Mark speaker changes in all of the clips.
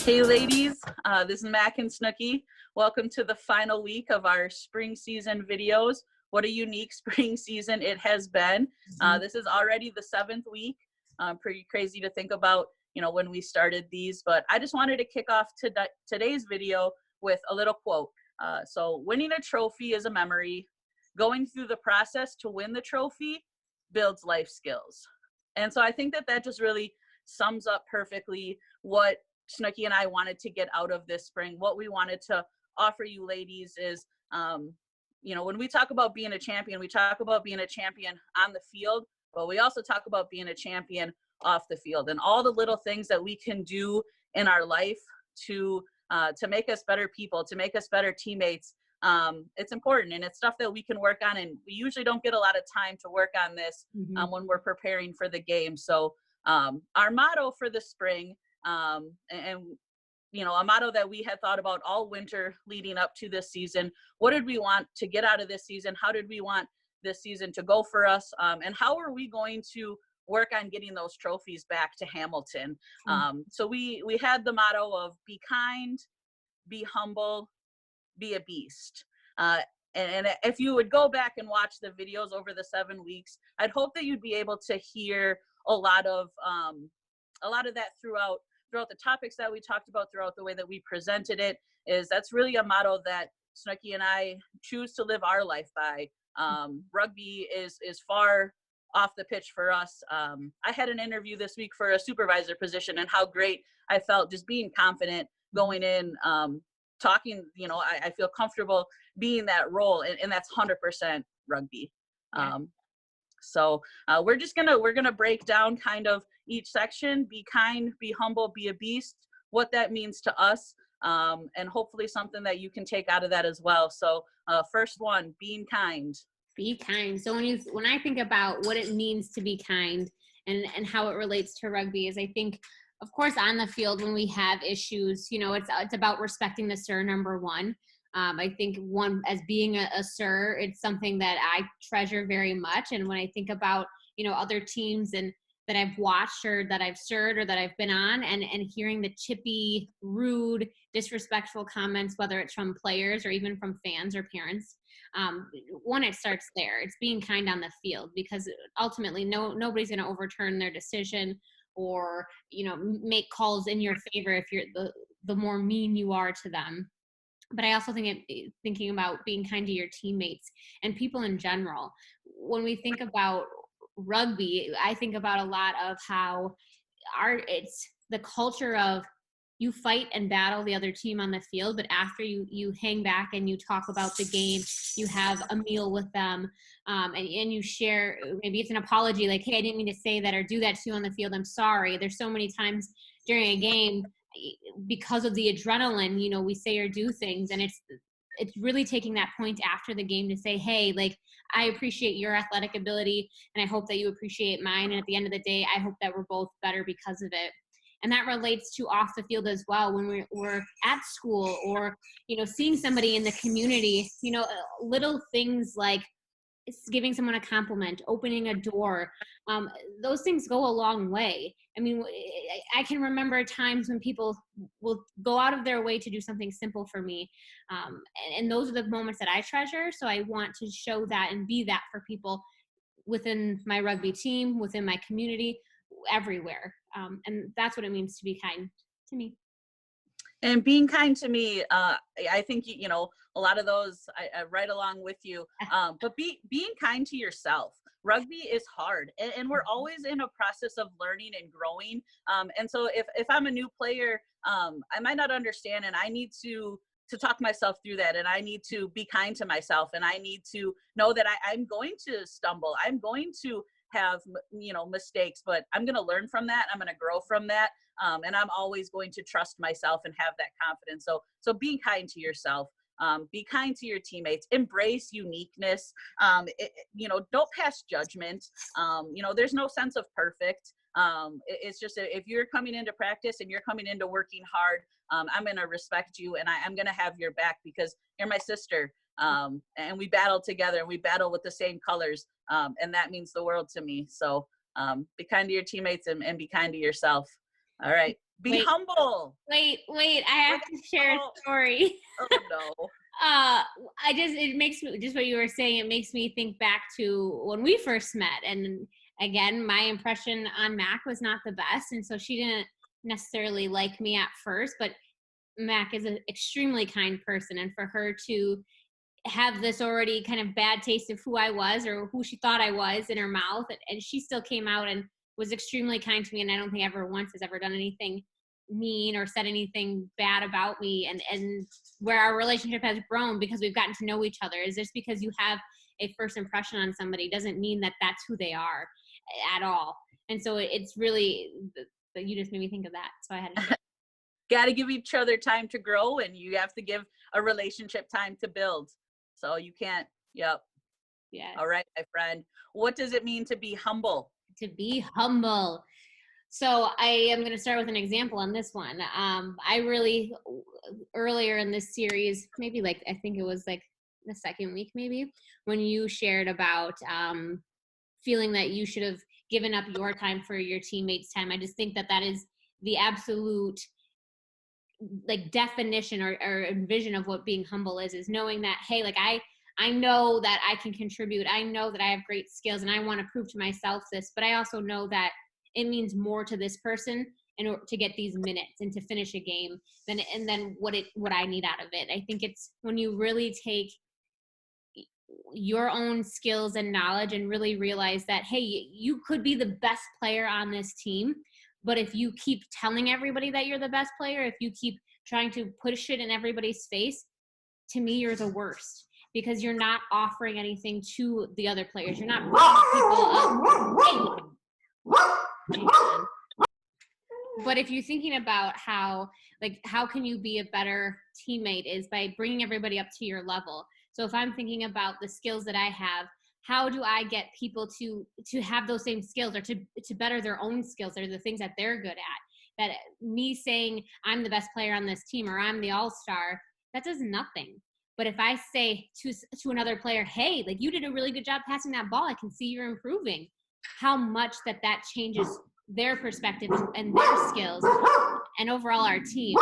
Speaker 1: Hey ladies, this is Mac and Snooki. Welcome to the final week of our spring season videos. What a unique spring season it has been. This is already the 7th week. Pretty crazy to think about, when we started these, but I just wanted to kick off today's video with a little quote. So winning a trophy is a memory. Going through the process to win the trophy builds life skills. And so I think that just really sums up perfectly what Snooki and I wanted to get out of this spring. What we wanted to offer you ladies is, when we talk about being a champion, we talk about being a champion on the field, but we also talk about being a champion off the field and all the little things that we can do in our life to make us better people, to make us better teammates. It's important, and it's stuff that we can work on, and we usually don't get a lot of time to work on this when we're preparing for the game. So our motto for the spring, a motto that we had thought about all winter leading up to this season. What did we want to get out of this season? How did we want this season to go for us? And how are we going to work on getting those trophies back to Hamilton? So we had the motto of be kind, be humble, be a beast. And if you would go back and watch the videos over the 7 weeks, I'd hope that you'd be able to hear a lot of that throughout the topics that we talked about, throughout the way that we presented it. That's really a motto that Snooki and I choose to live our life by. Rugby is far off the pitch for us. I had an interview this week for a supervisor position, and how great I felt just being confident going in, talking. I feel comfortable being that role, and that's 100% rugby. Yeah. So we're gonna break down kind of each section: be kind, be humble, be a beast, what that means to us, and hopefully something that you can take out of that as well. So first one, being kind.
Speaker 2: Be kind. So when I think about what it means to be kind and how it relates to rugby, is I think, of course, on the field when we have issues, it's about respecting the sir, number one. I think as being a sir, it's something that I treasure very much. And when I think about, other teams and that I've watched or that I've served or that I've been on, and hearing the chippy, rude, disrespectful comments, whether it's from players or even from fans or parents, it starts there. It's being kind on the field, because ultimately nobody's going to overturn their decision or, make calls in your favor if you're the more mean you are to them. But I also thinking about being kind to your teammates and people in general. When we think about rugby, I think about a lot of how it's the culture of you fight and battle the other team on the field, but after you hang back and you talk about the game, you have a meal with them, and you share, maybe it's an apology, like, hey, I didn't mean to say that or do that to you on the field, I'm sorry. There's so many times during a game, because of the adrenaline, we say or do things, and it's really taking that point after the game to say, hey, like, I appreciate your athletic ability, and I hope that you appreciate mine, and at the end of the day, I hope that we're both better because of it. And that relates to off the field as well, when we're at school or, seeing somebody in the community, little things like giving someone a compliment, opening a door, those things go a long way. I mean, I can remember times when people will go out of their way to do something simple for me. And those are the moments that I treasure. So I want to show that and be that for people within my rugby team, within my community, everywhere. And that's what it means to be kind to me.
Speaker 1: And being kind to me, I think, a lot of those, I right along with you, but being kind to yourself. Rugby is hard, and we're always in a process of learning and growing. And so if I'm a new player, I might not understand, and I need to talk myself through that, and I need to be kind to myself, and I need to know that I'm going to stumble. I'm going to have, mistakes, but I'm going to learn from that. I'm going to grow from that. And I'm always going to trust myself and have that confidence. So be kind to yourself. Be kind to your teammates. Embrace uniqueness. Don't pass judgment. There's no sense of perfect. It's just if you're coming into practice and you're coming into working hard, I'm going to respect you, and I'm going to have your back because you're my sister. And we battle together, and we battle with the same colors. And that means the world to me. So be kind to your teammates and be kind to yourself. All right. Be humble.
Speaker 2: Wait, I have to share a story.
Speaker 1: Oh no.
Speaker 2: It makes me, just what you were saying, it makes me think back to when we first met. And again, my impression on Mac was not the best. And so she didn't necessarily like me at first, but Mac is an extremely kind person. And for her to have this already kind of bad taste of who I was or who she thought I was in her mouth, and she still came out and was extremely kind to me. And I don't think ever once has ever done anything mean or said anything bad about me, and where our relationship has grown because we've gotten to know each other is just because you have a first impression on somebody doesn't mean that that's who they are at all. And so it's really, you just made me think of that, so I had to
Speaker 1: got to give each other time to grow, and you have to give a relationship time to build, so you can't. Yep.
Speaker 2: Yeah.
Speaker 1: All right, my friend, what does it mean to be humble?
Speaker 2: To be humble. So I am going to start with an example on this one. I really, earlier in this series, maybe like, I think it was like the second week, maybe, when you shared about feeling that you should have given up your time for your teammates' time. I just think that that is the absolute like definition or vision of what being humble is knowing that, hey, like I know that I can contribute. I know that I have great skills and I want to prove to myself this, but I also know that it means more to this person in order to get these minutes and to finish a game than what I need out of it. I think it's when you really take your own skills and knowledge and really realize that, hey, you could be the best player on this team, but if you keep telling everybody that you're the best player, if you keep trying to push it in everybody's face, to me, you're the worst because you're not offering anything to the other players. You're not pushing people up. But if you're thinking about how can you be a better teammate is by bringing everybody up to your level. So if I'm thinking about the skills that I have, how do I get people to have those same skills or to better their own skills or the things that they're good at? That me saying I'm the best player on this team or I'm the all-star, that does nothing. But if I say to another player, hey, like you did a really good job passing that ball, I can see you're improving, how much that changes their perspective and their skills and overall our team.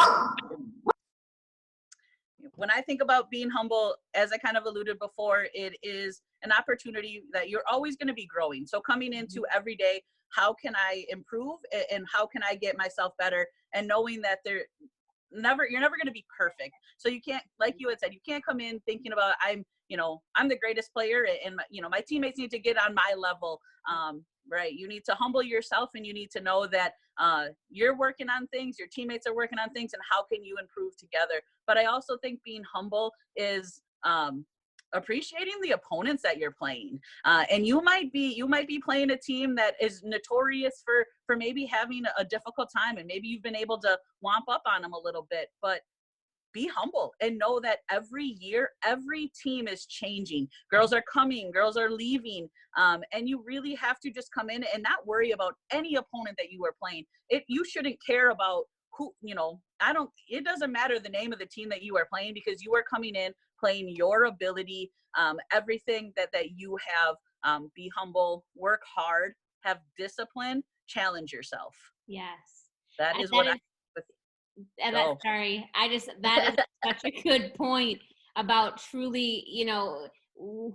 Speaker 1: When I think about being humble, as I kind of alluded before, it is an opportunity that you're always going to be growing. So coming into every day, how can I improve and how can I get myself better? And knowing that you're never going to be perfect. So you can't, like you had said, you can't come in thinking about I'm the greatest player and my teammates need to get on my level. Right. You need to humble yourself and you need to know that you're working on things, your teammates are working on things, and how can you improve together. But I also think being humble is appreciating the opponents that you're playing. And you might be playing a team that is notorious for maybe having a difficult time, and maybe you've been able to whomp up on them a little bit, but be humble and know that every year, every team is changing. Girls are coming, girls are leaving. And you really have to just come in and not worry about any opponent that you are playing. You shouldn't care about who, it doesn't matter the name of the team that you are playing, because you are coming in, playing your ability, everything that you have. Be humble, work hard, have discipline, challenge yourself.
Speaker 2: Yes.
Speaker 1: That is what
Speaker 2: that is such a good point about truly,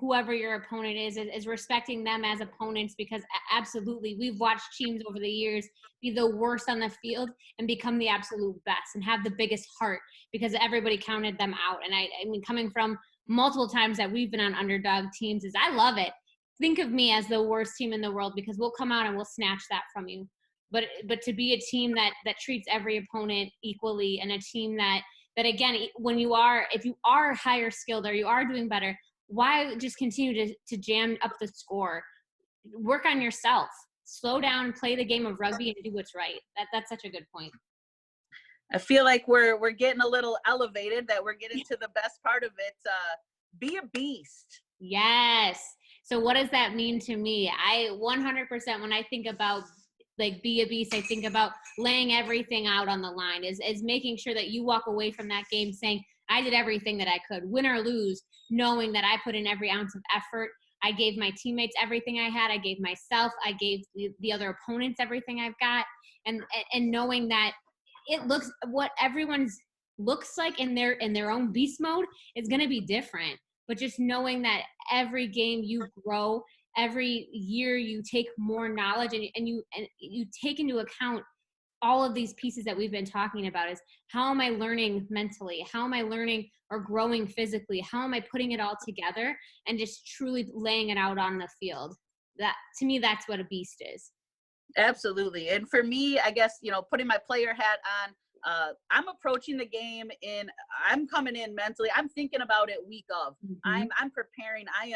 Speaker 2: whoever your opponent is respecting them as opponents, because absolutely we've watched teams over the years be the worst on the field and become the absolute best and have the biggest heart because everybody counted them out. And I mean, coming from multiple times that we've been on underdog teams, is I love it. Think of me as the worst team in the world because we'll come out and we'll snatch that from you. But to be a team that treats every opponent equally, and a team that again, if you are higher skilled or you are doing better, why just continue to jam up the score? Work on yourself. Slow down, play the game of rugby, and do what's right. That's such a good point.
Speaker 1: I feel like we're getting a little elevated, that we're getting to the best part of it. Be a beast.
Speaker 2: Yes. So what does that mean to me? I 100%, when I think about like be a beast, I think about laying everything out on the line, is making sure that you walk away from that game saying, I did everything that I could, win or lose, knowing that I put in every ounce of effort. I gave my teammates everything I had. I gave myself, I gave the other opponents everything I've got. And knowing that it looks, what everyone's looks like in their own beast mode is going to be different. But just knowing that every game you grow, every year you take more knowledge, and you take into account all of these pieces that we've been talking about, is how am I learning mentally? How am I learning or growing physically? How am I putting it all together and just truly laying it out on the field? That, to me, that's what a beast is.
Speaker 1: Absolutely. And for me, I guess, putting my player hat on, I'm approaching the game I'm coming in mentally. I'm thinking about it week of.
Speaker 2: Mm-hmm.
Speaker 1: I'm preparing. I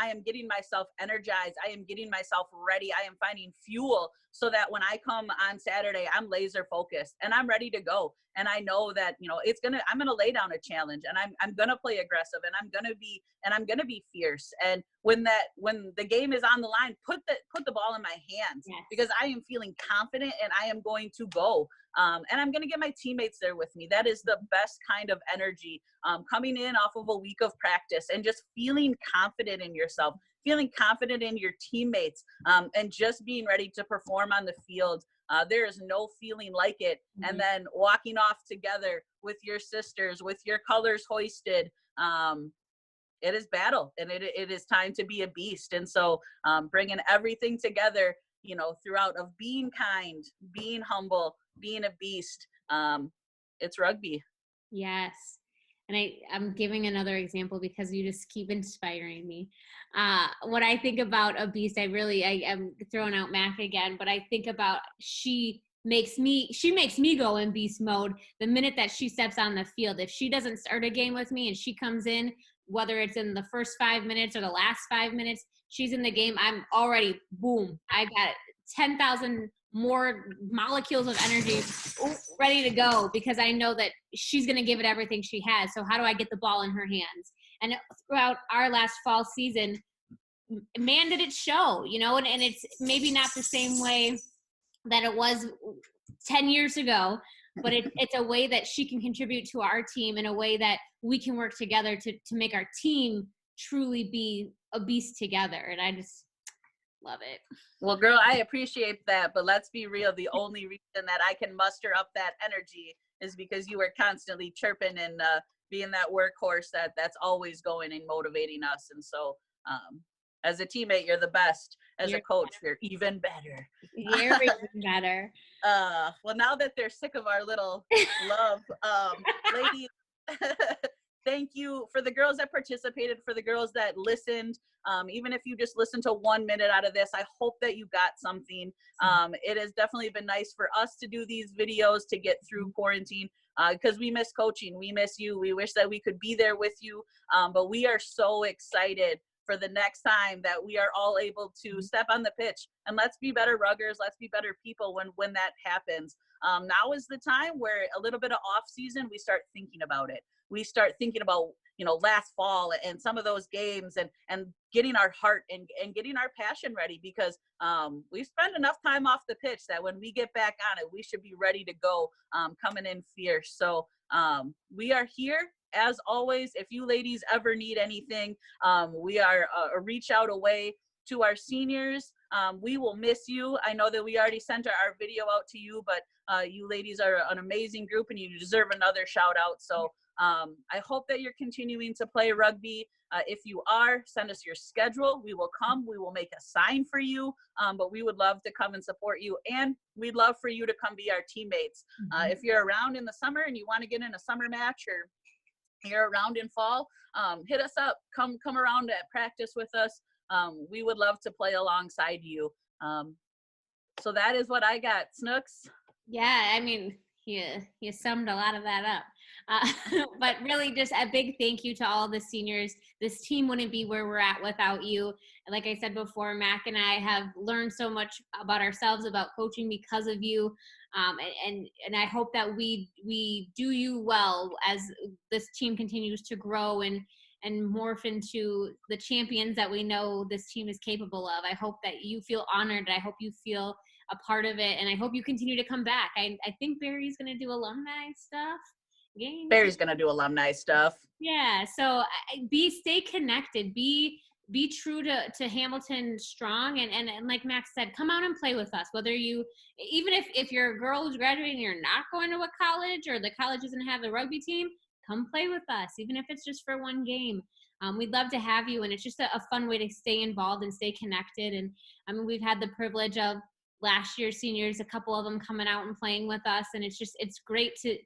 Speaker 1: am getting myself energized. I am getting myself ready. I am finding fuel so that when I come on Saturday, I'm laser focused and I'm ready to go. And I know that, I'm going to lay down a challenge, and I'm going to play aggressive, and I'm going to be fierce. And when the game is on the line, put the ball in my hands.
Speaker 2: Yes.
Speaker 1: Because I am feeling confident and I am going to go. And I'm going to get my teammates there with me. That is the best kind of energy, coming in off of a week of practice and just feeling confident in yourself, feeling confident in your teammates, and just being ready to perform on the field. There is no feeling like it. Mm-hmm. And then walking off together with your sisters, with your colors hoisted. It is battle, and it is time to be a beast. And so bringing everything together, throughout, of being kind, being humble, being a beast. It's rugby.
Speaker 2: Yes. And I'm giving another example because you just keep inspiring me. When I think about a beast, I am throwing out Mac again, but I think about she makes me go in beast mode the minute that she steps on the field. If she doesn't start a game with me and she comes in, whether it's in the first 5 minutes or the last 5 minutes, she's in the game, I'm already, boom, I got 10,000 more molecules of energy ready to go, because I know that she's going to give it everything she has. So how do I get the ball in her hands? And throughout our last fall season, man, did it show, and it's maybe not the same way that it was 10 years ago, but it's a way that she can contribute to our team in a way that we can work together to make our team truly be a beast together. And I just love it.
Speaker 1: Well, girl, I appreciate that, but let's be real. The only reason that I can muster up that energy is because you are constantly chirping and being that workhorse that's always going and motivating us. And so, as a teammate, you're the best. As a coach, you're even better.
Speaker 2: You're even better.
Speaker 1: Well, now that they're sick of our little love, ladies, thank you for the girls that participated, for the girls that listened. Even if you just listened to 1 minute out of this, I hope that you got something. It has definitely been nice for us to do these videos to get through quarantine, because we miss coaching. We miss you. We wish that we could be there with you. But we are so excited for the next time that we are all able to step on the pitch, and let's be better ruggers. Let's be better people when that happens. Now is the time where a little bit of off season, we start thinking about it. We start thinking about, last fall and some of those games, and getting our heart and getting our passion ready, because we spend enough time off the pitch that when we get back on it, we should be ready to go, coming in fierce. So we are here. As always, if you ladies ever need anything, we are a reach out away. To our seniors, we will miss you. I know that we already sent our video out to you, but you ladies are an amazing group and you deserve another shout out. So I hope that you're continuing to play rugby. If you are, send us your schedule. We will come. We will make a sign for you, but we would love to come and support you, and we'd love for you to come be our teammates. If you're around in the summer and you want to get in a summer match, or you're around in fall, hit us up. Come around at practice with us. We would love to play alongside you. So that is what I got. Snooks?
Speaker 2: Yeah, I mean, you summed a lot of that up. But really, just a big thank you to all the seniors. This team wouldn't be where we're at without you. And like I said before, Mac and I have learned so much about ourselves, about coaching, because of you. And I hope that we do you well as this team continues to grow and morph into the champions that we know this team is capable of. I hope that you feel honored. I hope you feel a part of it, and I hope you continue to come back. I think Barry's going to do alumni stuff. Games.
Speaker 1: Barry's going to do alumni stuff.
Speaker 2: Yeah, so stay connected. Be be true to Hamilton strong. And like Max said, come out and play with us. Whether you, even if you're a girl who's graduating and you're not going to a college, or the college doesn't have a rugby team, come play with us, even if it's just for one game. We'd love to have you. And it's just a fun way to stay involved and stay connected. And I mean, we've had the privilege of last year's seniors, a couple of them coming out and playing with us. And it's great to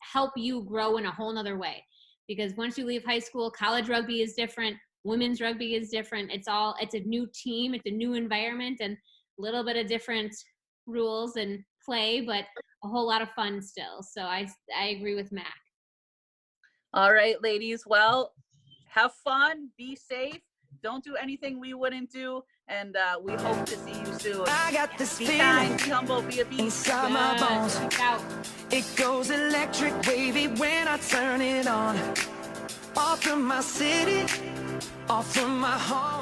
Speaker 2: help you grow in a whole nother way. Because once you leave high school, college rugby is different. Women's rugby is different. It's a new team. It's a new environment and a little bit of different rules and play, but a whole lot of fun still. So I agree with Mac.
Speaker 1: All right, ladies. Well, have fun, be safe, don't do anything we wouldn't do, and we hope to see you soon.
Speaker 3: I got this
Speaker 1: be
Speaker 3: feeling
Speaker 1: kind, be humble, be a beast.
Speaker 3: inside my bones.
Speaker 2: Out.
Speaker 3: It goes electric wavy when I turn it on. Off from my city, off from my home.